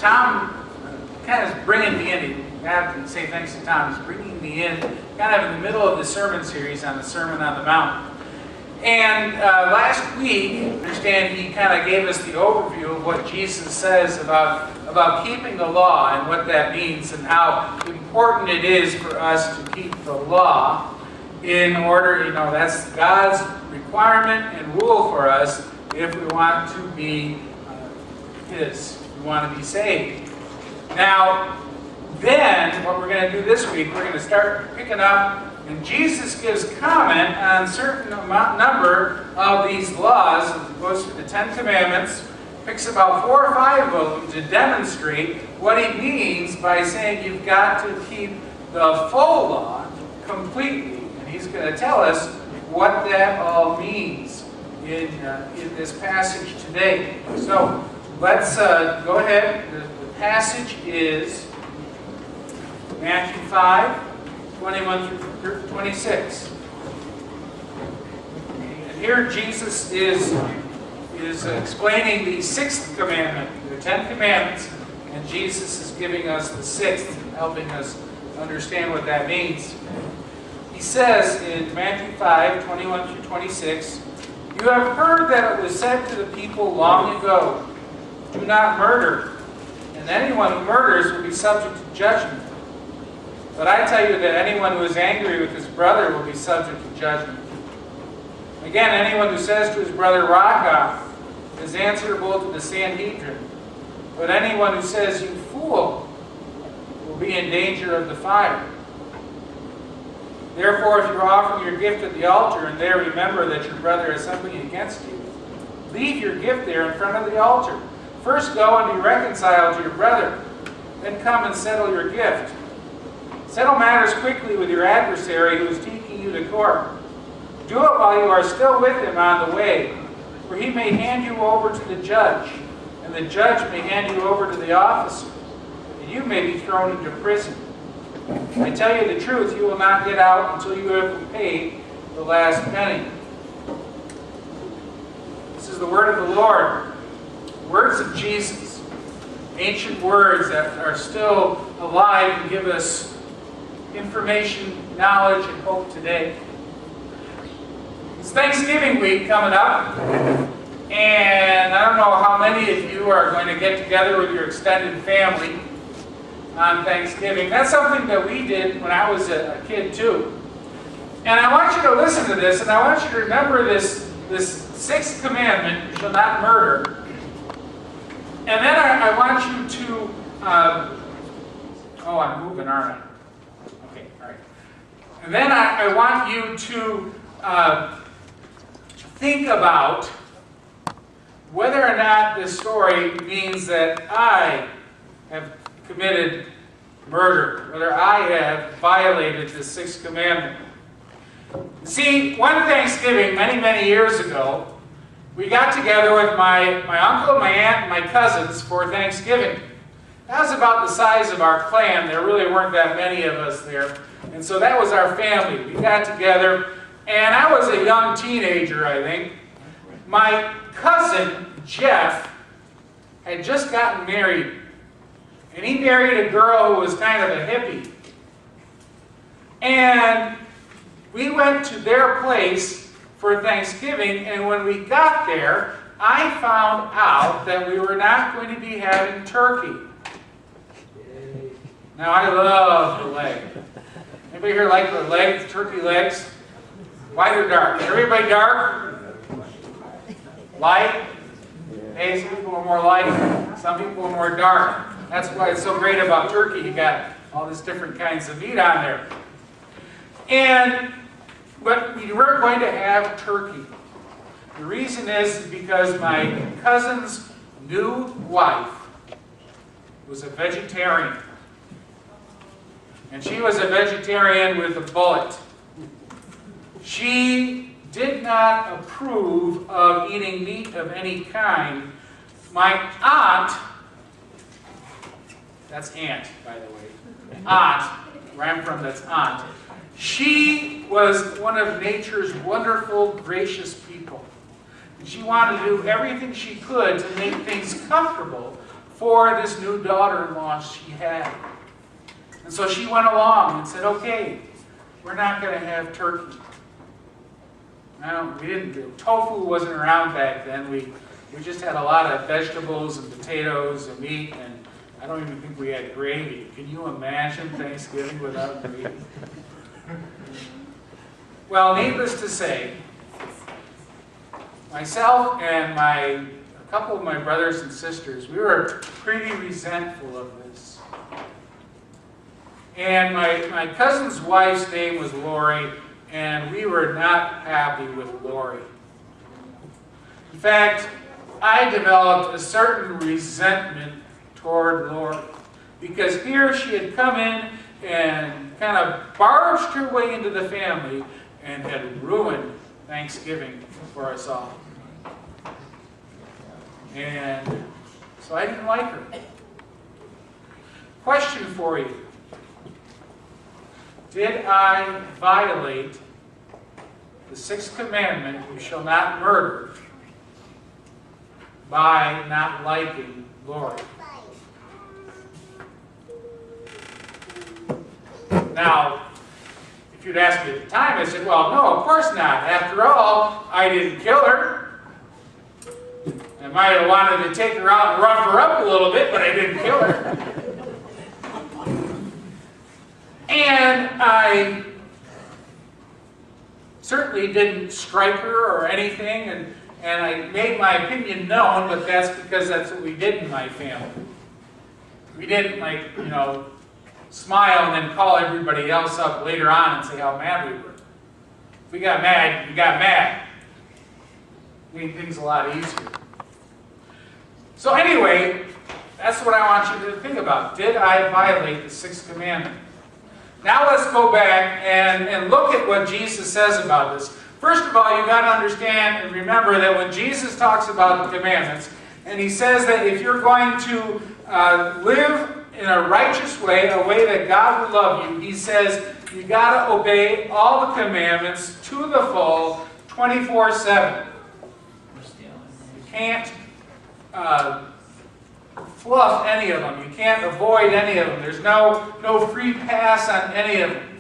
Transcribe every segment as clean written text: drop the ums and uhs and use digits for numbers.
Tom kind of is bringing me in. I have to say thanks to Tom. He's bringing me in kind of in the middle of the sermon series on the Sermon on the Mount. And last week, I understand he kind of gave us the overview of what Jesus says about keeping the law and what that means and how important it is for us to keep the law in order, that's God's requirement and rule for us if we want to be His. We want to be saved. Now, then, what we're going to do this week, we're going to start picking up, and Jesus gives comment on a certain number of these laws. It goes through the Ten Commandments, picks about 4 or 5 of them to demonstrate what he means by saying you've got to keep the full law completely. And he's going to tell us what that all means in this passage today. So, let's go ahead. The passage is Matthew 5, 21 through 26. And here Jesus is explaining the 6th commandment, the 10 commandments, and Jesus is giving us the 6th, helping us understand what that means. He says in Matthew 5, 21 through 26, "You have heard that it was said to the people long ago, 'Do not murder, and anyone who murders will be subject to judgment.' But I tell you that anyone who is angry with his brother will be subject to judgment. Again, anyone who says to his brother, 'Raca,' is answerable to the Sanhedrin. But anyone who says, 'You fool,' will be in danger of the fire. Therefore, if you're offering your gift at the altar and there remember that your brother has something against you, leave your gift there in front of the altar. First go and be reconciled to your brother. Then come and settle your gift. Settle matters quickly with your adversary who is taking you to court. Do it while you are still with him on the way, for he may hand you over to the judge, and the judge may hand you over to the officer, and you may be thrown into prison. I tell you the truth, you will not get out until you have paid the last penny." This is the word of the Lord. Words of Jesus. Ancient words that are still alive and give us information, knowledge, and hope today. It's Thanksgiving week coming up, and I don't know how many of you are going to get together with your extended family on Thanksgiving. That's something that we did when I was a kid too. And I want you to listen to this, and I want you to remember this 6th commandment, "You shall not murder." And then I want you to, I'm moving, aren't I? Okay, all right. And then I want you to think about whether or not this story means that I have committed murder, whether I have violated the 6th commandment. See, one Thanksgiving, many, many years ago, we got together with my uncle, my aunt, and my cousins for Thanksgiving. That was about the size of our clan. There really weren't that many of us there. And so that was our family. We got together, and I was a young teenager, I think. My cousin, Jeff, had just gotten married. And he married a girl who was kind of a hippie. And we went to their place for Thanksgiving, and when we got there, I found out that we were not going to be having turkey. Now, I love the leg. Anybody here like the legs, turkey legs? White or dark? Is everybody dark? Light? Hey, some people are more light. Some people are more dark. That's why it's so great about turkey. You got all these different kinds of meat on there. But we weren't going to have turkey. The reason is because my cousin's new wife was a vegetarian. And she was a vegetarian with a bullet. She did not approve of eating meat of any kind. My aunt, that's aunt, by the way, aunt, where I'm from, that's aunt. She was one of nature's wonderful, gracious people. And she wanted to do everything she could to make things comfortable for this new daughter-in-law she had. And so she went along and said, okay, we're not going to have turkey. No, we didn't. Tofu wasn't around back then. We just had a lot of vegetables and potatoes and meat, and I don't even think we had gravy. Can you imagine Thanksgiving without gravy? Well, needless to say, myself and a couple of my brothers and sisters, we were pretty resentful of this. And my cousin's wife's name was Lori, and we were not happy with Lori. In fact, I developed a certain resentment toward Lori, because here she had come in and kind of barged her way into the family and had ruined Thanksgiving for us all. And so I didn't like her. Question for you. Did I violate the sixth commandment, you shall not murder, by not liking Lori? Now, if you'd asked me at the time, I said, well, no, of course not. After all, I didn't kill her. I might have wanted to take her out and rough her up a little bit, but I didn't kill her. And I certainly didn't strike her or anything, and I made my opinion known, but that's because that's what we did in my family. We didn't, smile and then call everybody else up later on and say how mad we were. If we got mad, we got mad. Made things a lot easier. So anyway, that's what I want you to think about. Did I violate the sixth commandment? Now let's go back and look at what Jesus says about this. First of all, you've got to understand and remember that when Jesus talks about the commandments, and he says that if you're going to live in a righteous way, a way that God will love you, he says you got to obey all the commandments to the full, 24/7. You can't fluff any of them. You can't avoid any of them. There's no free pass on any of them.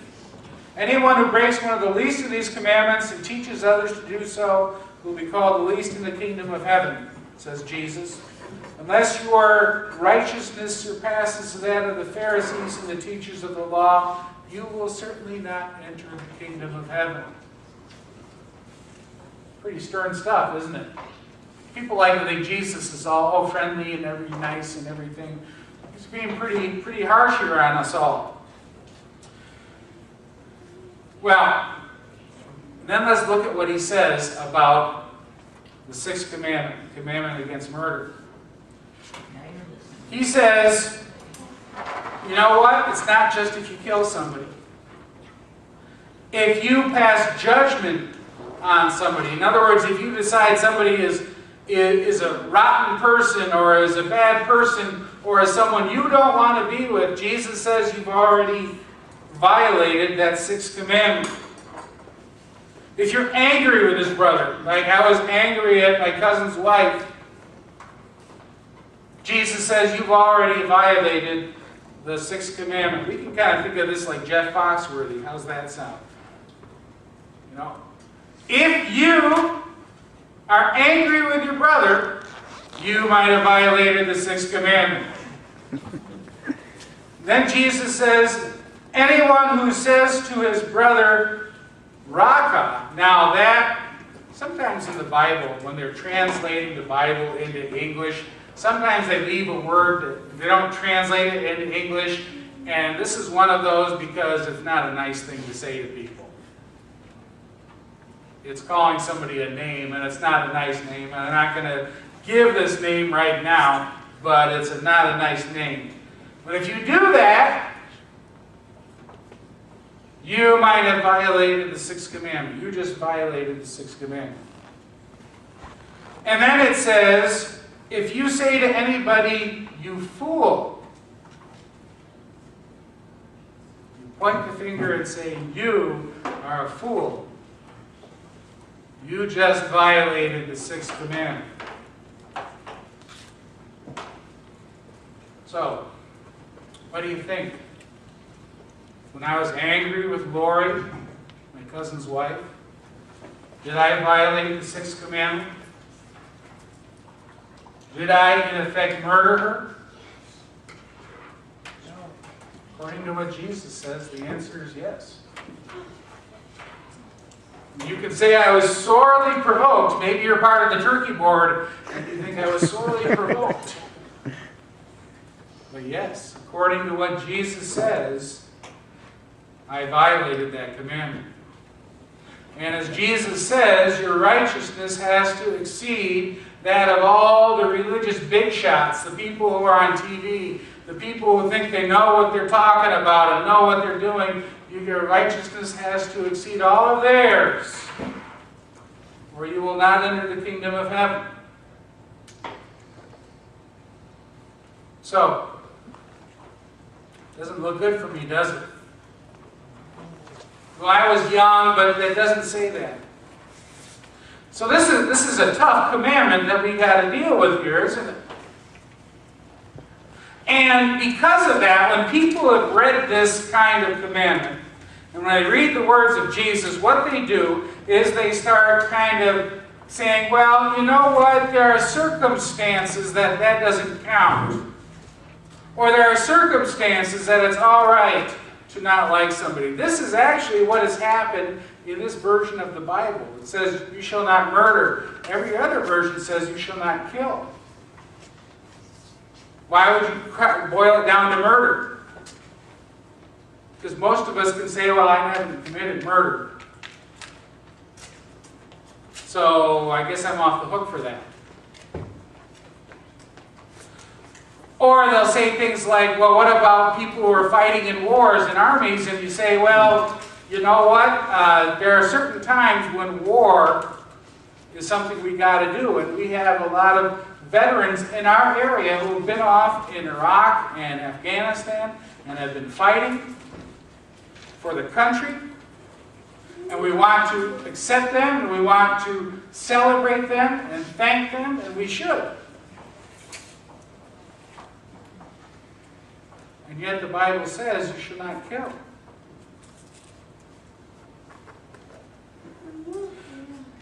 Anyone who breaks one of the least of these commandments and teaches others to do so will be called the least in the kingdom of heaven, says Jesus. Unless your righteousness surpasses that of the Pharisees and the teachers of the law, you will certainly not enter the kingdom of heaven. Pretty stern stuff, isn't it? People like to think Jesus is all friendly and nice and everything. He's being pretty harsh here on us all. Well, then let's look at what he says about the sixth commandment, the commandment against murder. He says, you know what? It's not just if you kill somebody. If you pass judgment on somebody, in other words, if you decide somebody is a rotten person or is a bad person or is someone you don't want to be with, Jesus says you've already violated that sixth commandment. If you're angry with his brother, like I was angry at my cousin's wife, Jesus says you've already violated the sixth commandment. We can kind of think of this like Jeff Foxworthy. How's that sound? You know, if you are angry with your brother, you might have violated the sixth commandment. Then Jesus says, anyone who says to his brother, Raka. Now that, sometimes in the Bible, when they're translating the Bible into English, sometimes they leave a word that they don't translate it into English, and this is one of those because it's not a nice thing to say to people. It's calling somebody a name, and it's not a nice name, and I'm not going to give this name right now, but it's not a nice name. But if you do that, you might have violated the sixth commandment. You just violated the sixth commandment. And then it says, if you say to anybody, you fool, you point the finger and say, you are a fool. You just violated the sixth commandment. So, what do you think? When I was angry with Lori, my cousin's wife, did I violate the sixth commandment? Did I, in effect, murder her? No. According to what Jesus says, the answer is yes. You could say I was sorely provoked. Maybe you're part of the turkey board and you think I was sorely provoked. But yes, according to what Jesus says, I violated that commandment. And as Jesus says, your righteousness has to exceed that of all the religious big shots, the people who are on TV, the people who think they know what they're talking about and know what they're doing. Your righteousness has to exceed all of theirs, or you will not enter the kingdom of heaven. So, doesn't look good for me, does it? Well, I was young, but it doesn't say that. So this is a tough commandment that we got to deal with here, isn't it? And because of that, when people have read this kind of commandment, and when they read the words of Jesus, what they do is they start kind of saying, well, you know what, there are circumstances that doesn't count. Or there are circumstances that it's all right to not like somebody. This is actually what has happened in this version of the Bible. It says, you shall not murder. Every other version says, you shall not kill. Why would you boil it down to murder? Because most of us can say, well, I haven't committed murder. So I guess I'm off the hook for that. Or they'll say things like, well, what about people who are fighting in wars and armies? And you say, well, you know what? There are certain times when war is something we got to do. And we have a lot of veterans in our area who have been off in Iraq and Afghanistan and have been fighting for the country. And we want to accept them, and we want to celebrate them and thank them, and we should. And yet the Bible says you should not kill.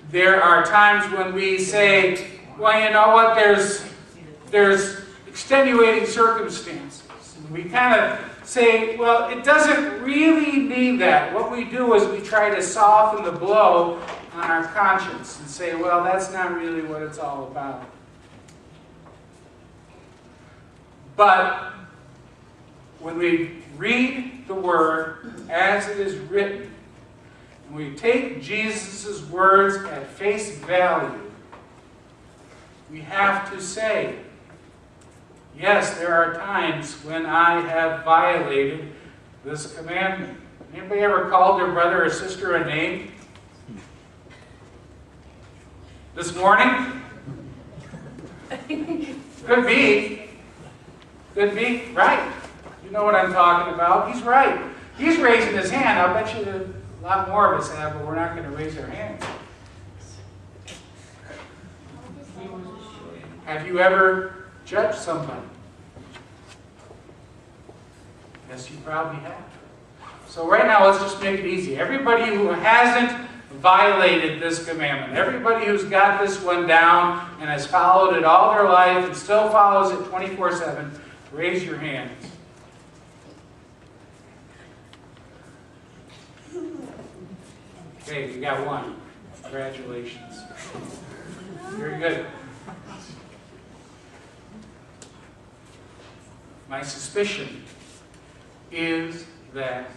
There are times when we say, well, you know what, there's extenuating circumstances. And we kind of say, well, it doesn't really mean that. What we do is we try to soften the blow on our conscience and say, well, that's not really what it's all about. But when we read the Word as it is written, and we take Jesus' words at face value, we have to say, yes, there are times when I have violated this commandment. Anybody ever called their brother or sister a name? This morning? Could be. Could be. Right. You know what I'm talking about. He's right. He's raising his hand. I'll bet you that a lot more of us have, but we're not going to raise our hands. Have you ever judged somebody? Yes, you probably have. So right now, let's just make it easy. Everybody who hasn't violated this commandment, everybody who's got this one down and has followed it all their life and still follows it 24/7, raise your hands. Okay, you got one. Congratulations. Very good. My suspicion is that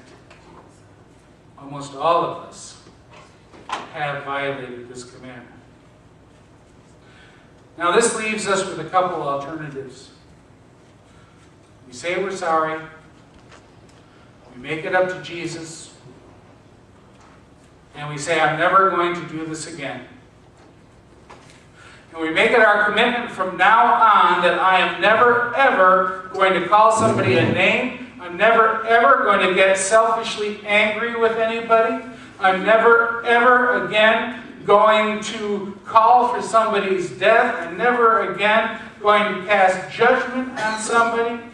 almost all of us have violated this commandment. Now this leaves us with a couple alternatives. We say we're sorry. We make it up to Jesus. And we say, I'm never going to do this again. And we make it our commitment from now on that I am never, ever going to call somebody a name. I'm never, ever going to get selfishly angry with anybody. I'm never, ever again going to call for somebody's death. I'm never again going to cast judgment on somebody.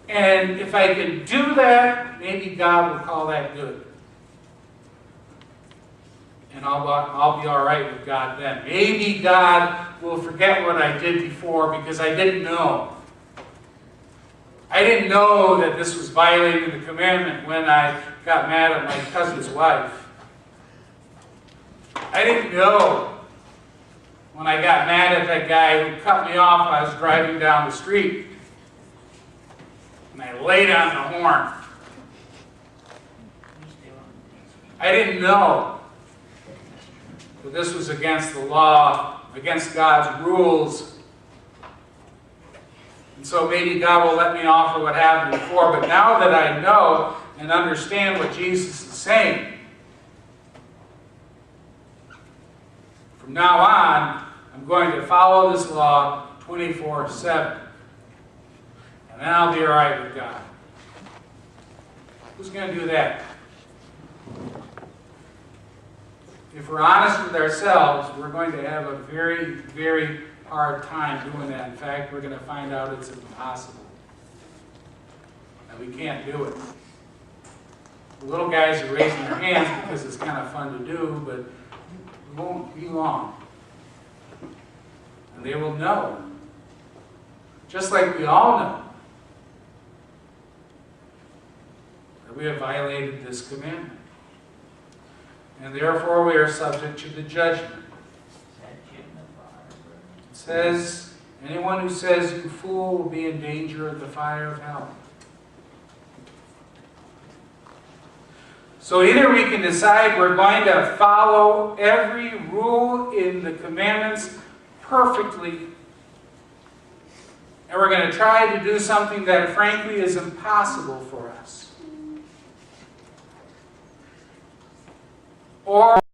And if I can do that, maybe God will call that good. And I'll be all right with God then. Maybe God will forget what I did before because I didn't know. I didn't know that this was violating the commandment when I got mad at my cousin's wife. I didn't know when I got mad at that guy who cut me off when I was driving down the street. And I laid on the horn. I didn't know that this was against the law, against God's rules. And so maybe God will let me off for what happened before. But now that I know and understand what Jesus is saying, from now on, I'm going to follow this law 24/7. And then I'll be all right with God. Who's going to do that? If we're honest with ourselves, we're going to have a very, very hard time doing that. In fact, we're going to find out it's impossible. And we can't do it. The little guys are raising their hands because it's kind of fun to do, but it won't be long. And they will know. Just like we all know that we have violated this commandment. And therefore we are subject to the judgment. It says, anyone who says, "You fool," will be in danger of the fire of hell. So either we can decide we're going to follow every rule in the commandments perfectly, and we're going to try to do something that frankly is impossible for us. Or